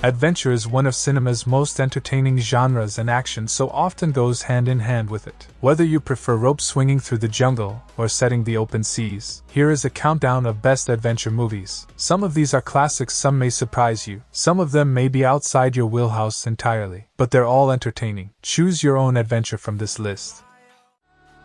Adventure is one of cinema's most entertaining genres, and action so often goes hand in hand with it. Whether you prefer rope swinging through the jungle or setting the open seas, here is a countdown of best adventure movies. Some of these are classics, some may surprise you, some of them may be outside your wheelhouse entirely, but they're all entertaining. Choose your own adventure from this list.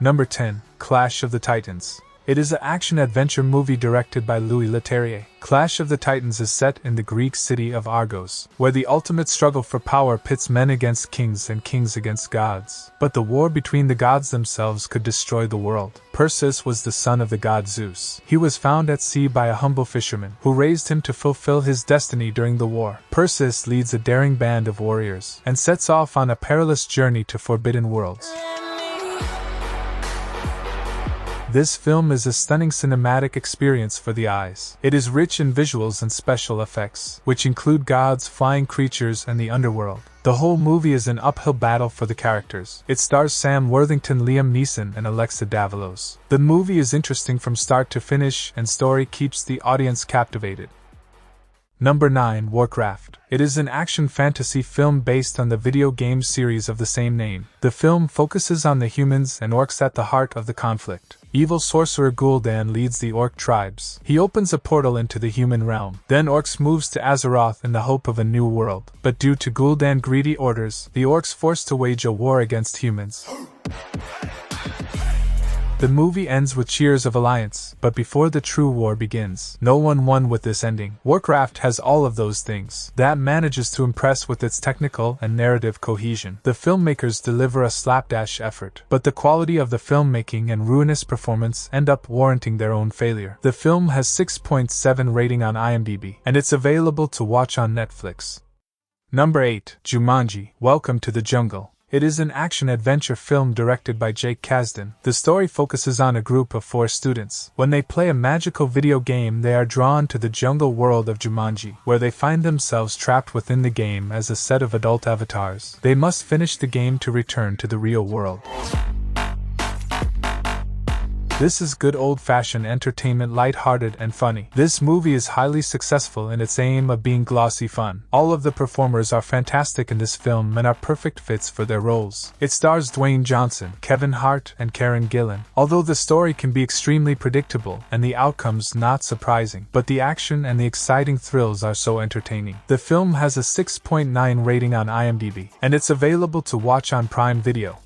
Number 10. Clash of the Titans. It is an action-adventure movie directed by Louis Leterrier. Clash of the Titans is set in the Greek city of Argos, where the ultimate struggle for power pits men against kings and kings against gods. But the war between the gods themselves could destroy the world. Perseus was the son of the god Zeus. He was found at sea by a humble fisherman, who raised him to fulfill his destiny during the war. Perseus leads a daring band of warriors, and sets off on a perilous journey to forbidden worlds. This film is a stunning cinematic experience for the eyes. It is rich in visuals and special effects, which include gods, flying creatures, and the underworld. The whole movie is an uphill battle for the characters. It stars Sam Worthington, Liam Neeson, and Alexa Davalos. The movie is interesting from start to finish, and story keeps the audience captivated. Number 9. Warcraft. It is an action fantasy film based on the video game series of the same name. The film focuses on the humans and orcs at the heart of the conflict. Evil sorcerer Gul'dan leads the orc tribes. He opens a portal into the human realm. Then orcs moves to Azeroth in the hope of a new world. But due to Gul'dan's greedy orders, the orcs forced to wage a war against humans. The movie ends with cheers of alliance, but before the true war begins, no one won with this ending. Warcraft has all of those things that manages to impress with its technical and narrative cohesion. The filmmakers deliver a slapdash effort, but the quality of the filmmaking and ruinous performance end up warranting their own failure. The film has 6.7 rating on IMDb, and it's available to watch on Netflix. Number 8. Jumanji: Welcome to the Jungle. It is an action-adventure film directed by Jake Kasdan. The story focuses on a group of 4 students. When they play a magical video game, they are drawn to the jungle world of Jumanji, where they find themselves trapped within the game as a set of adult avatars. They must finish the game to return to the real world. This is good old-fashioned entertainment, light-hearted and funny. This movie is highly successful in its aim of being glossy fun. All of the performers are fantastic in this film and are perfect fits for their roles. It stars Dwayne Johnson, Kevin Hart, and Karen Gillan. Although the story can be extremely predictable and the outcomes not surprising, but the action and the exciting thrills are so entertaining. The film has a 6.9 rating on IMDb, and it's available to watch on Prime Video.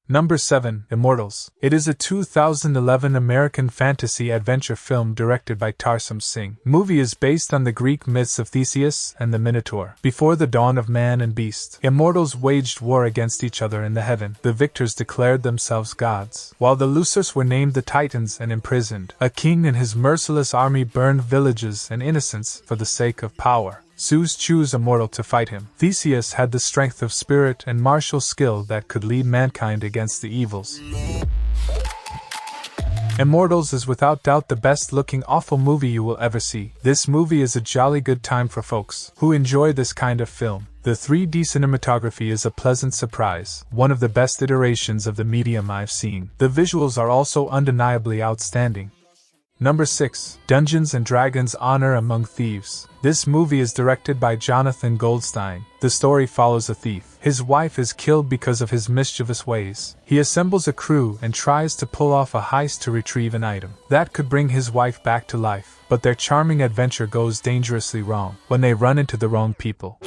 Number 7. Immortals. It is a 2011 American fantasy adventure film directed by Tarsem Singh. The movie is based on the Greek myths of Theseus and the Minotaur. Before the dawn of man and beast, immortals waged war against each other in the heaven. The victors declared themselves gods, while the losers were named the Titans and imprisoned. A king and his merciless army burned villages and innocents for the sake of power. Zeus chose a mortal to fight him. Theseus had the strength of spirit and martial skill that could lead mankind against the evils. Immortals is without doubt the best-looking awful movie you will ever see. This movie is a jolly good time for folks who enjoy this kind of film. The 3D cinematography is a pleasant surprise, one of the best iterations of the medium I've seen. The visuals are also undeniably outstanding. Number 6. Dungeons & Dragons: Honor Among Thieves. This movie is directed by Jonathan Goldstein. The story follows a thief. His wife is killed because of his mischievous ways. He assembles a crew and tries to pull off a heist to retrieve an item that could bring his wife back to life. But their charming adventure goes dangerously wrong when they run into the wrong people.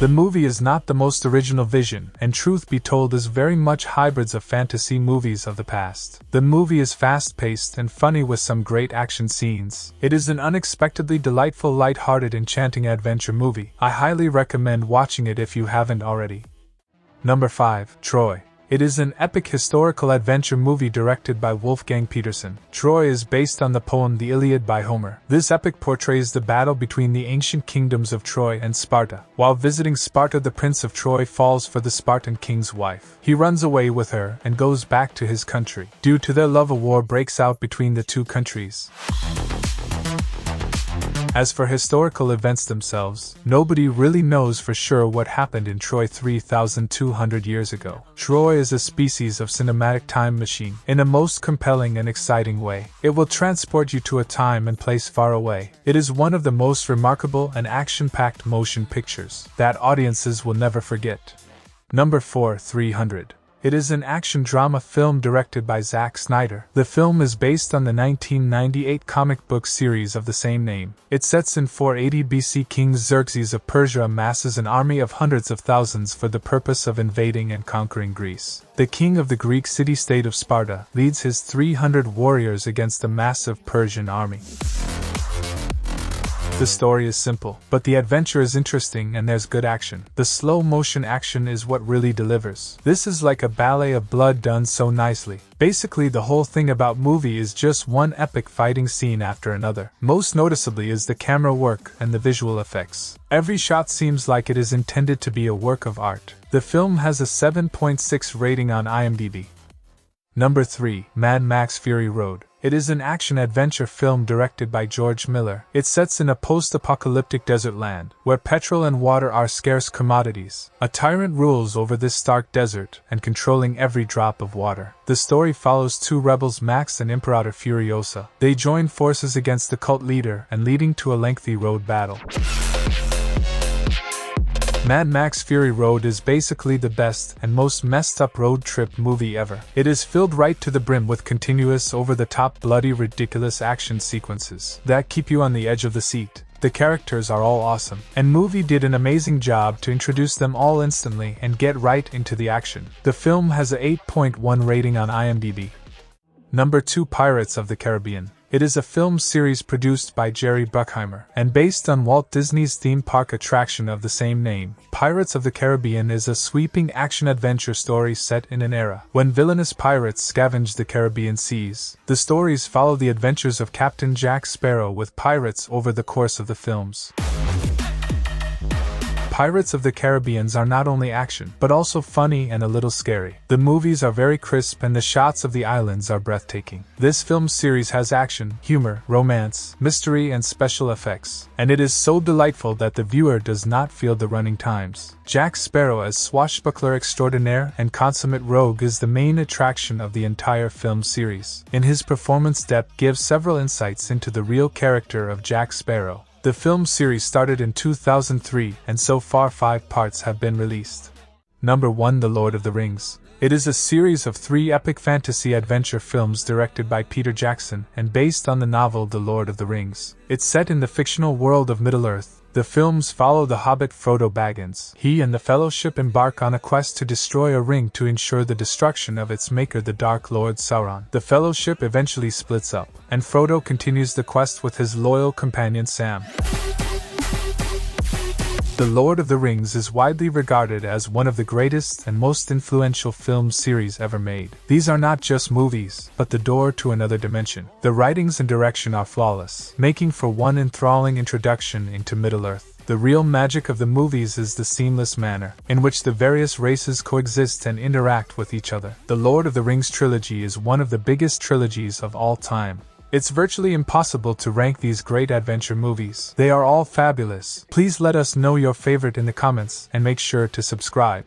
The movie is not the most original vision, and truth be told is very much hybrids of fantasy movies of the past. The movie is fast-paced and funny with some great action scenes. It is an unexpectedly delightful, light-hearted, enchanting adventure movie. I highly recommend watching it if you haven't already. Number 5. Troy. It is an epic historical adventure movie directed by Wolfgang Petersen. Troy is based on the poem The Iliad by Homer. This epic portrays the battle between the ancient kingdoms of Troy and Sparta. While visiting Sparta, the prince of Troy falls for the Spartan king's wife. He runs away with her and goes back to his country. Due to their love, a war breaks out between the two countries. As for historical events themselves, nobody really knows for sure what happened in Troy 3,200 years ago. Troy is a species of cinematic time machine, in a most compelling and exciting way. It will transport you to a time and place far away. It is one of the most remarkable and action-packed motion pictures that audiences will never forget. Number 4, 300. It is an action drama film directed by Zack Snyder. The film is based on the 1998 comic book series of the same name. It sets in 480 BC. King Xerxes of Persia amasses an army of hundreds of thousands for the purpose of invading and conquering Greece. The king of the Greek city-state of Sparta leads his 300 warriors against a massive Persian army. The story is simple, but the adventure is interesting and there's good action. The slow-motion action is what really delivers. This is like a ballet of blood done so nicely. Basically, the whole thing about movie is just one epic fighting scene after another. Most noticeably is the camera work and the visual effects. Every shot seems like it is intended to be a work of art. The film has a 7.6 rating on IMDb. Number 3, Mad Max Fury Road. It is an action-adventure film directed by George Miller. It sets in a post-apocalyptic desert land, where petrol and water are scarce commodities. A tyrant rules over this stark desert, and controlling every drop of water. The story follows two rebels, Max and Imperator Furiosa. They join forces against the cult leader, and leading to a lengthy road battle. Mad Max Fury Road is basically the best and most messed up road trip movie ever. It is filled right to the brim with continuous, over-the-top, bloody, ridiculous action sequences that keep you on the edge of the seat. The characters are all awesome, and movie did an amazing job to introduce them all instantly and get right into the action. The film has a 8.1 rating on IMDb. Number 2, Pirates of the Caribbean. It is a film series produced by Jerry Bruckheimer and based on Walt Disney's theme park attraction of the same name. Pirates of the Caribbean is a sweeping action-adventure story set in an era when villainous pirates scavenge the Caribbean seas. The stories follow the adventures of Captain Jack Sparrow with pirates over the course of the films. Pirates of the Caribbean are not only action, but also funny and a little scary. The movies are very crisp and the shots of the islands are breathtaking. This film series has action, humor, romance, mystery and special effects, and it is so delightful that the viewer does not feel the running times. Jack Sparrow as swashbuckler extraordinaire and consummate rogue is the main attraction of the entire film series. In his performance, depth gives several insights into the real character of Jack Sparrow. The film series started in 2003, and so far 5 parts have been released. Number 1, The Lord of the Rings. It is a series of 3 epic fantasy adventure films directed by Peter Jackson and based on the novel The Lord of the Rings. It's set in the fictional world of Middle-earth. The films follow the hobbit Frodo Baggins. He and the Fellowship embark on a quest to destroy a ring to ensure the destruction of its maker, the Dark Lord Sauron. The Fellowship eventually splits up, and Frodo continues the quest with his loyal companion Sam. The Lord of the Rings is widely regarded as one of the greatest and most influential film series ever made. These are not just movies, but the door to another dimension. The writings and direction are flawless, making for one enthralling introduction into Middle-earth. The real magic of the movies is the seamless manner in which the various races coexist and interact with each other. The Lord of the Rings trilogy is one of the biggest trilogies of all time. It's virtually impossible to rank these great adventure movies. They are all fabulous. Please let us know your favorite in the comments and make sure to subscribe.